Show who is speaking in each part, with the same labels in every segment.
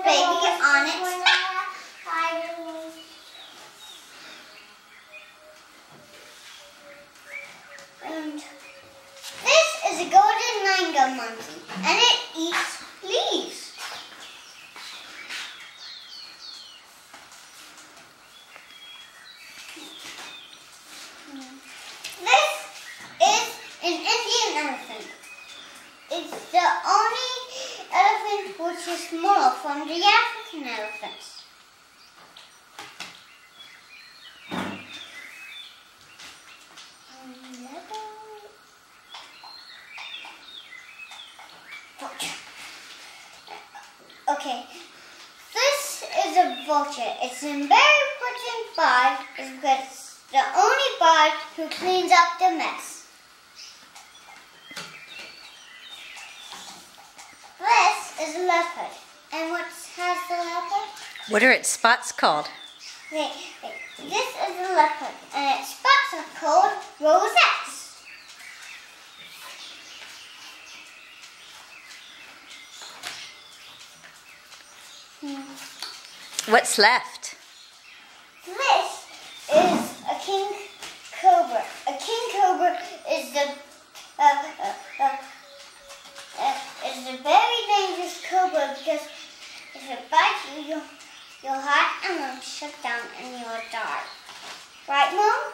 Speaker 1: baby on its neck. And this is a golden mango monkey, and it eats leaves. This is an Indian elephant. It's the only elephant which is smaller from the African elephants. Okay, this is a vulture. It's a very important bird because it's the only bird who cleans up the mess. This is a leopard. And what has the leopard?
Speaker 2: What are its spots called?
Speaker 1: Wait. This is a leopard, and its spots are called rosettes.
Speaker 2: What's left?
Speaker 1: This is a king cobra. A king cobra is a very dangerous cobra because if it bites you, your heart and lungs shut down and you'll die. Right, Mom?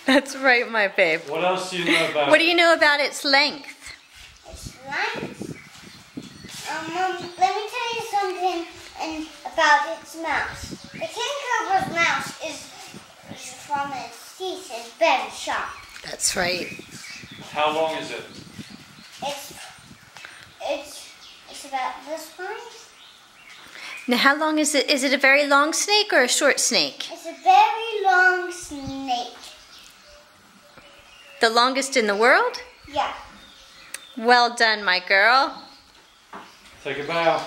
Speaker 2: That's right, my babe.
Speaker 3: What else do you know about it?
Speaker 2: What do you know about its length?
Speaker 1: Its length? Mom, let me tell you something about its mouth. The king cobra's mouth is from its teeth is very sharp.
Speaker 2: That's right.
Speaker 3: How long is it?
Speaker 1: It's about this long.
Speaker 2: Now, how long is it? Is it a very long snake or a short snake?
Speaker 1: It's a very long snake.
Speaker 2: The longest in the world?
Speaker 1: Yeah.
Speaker 2: Well done, my girl.
Speaker 3: Take a bow.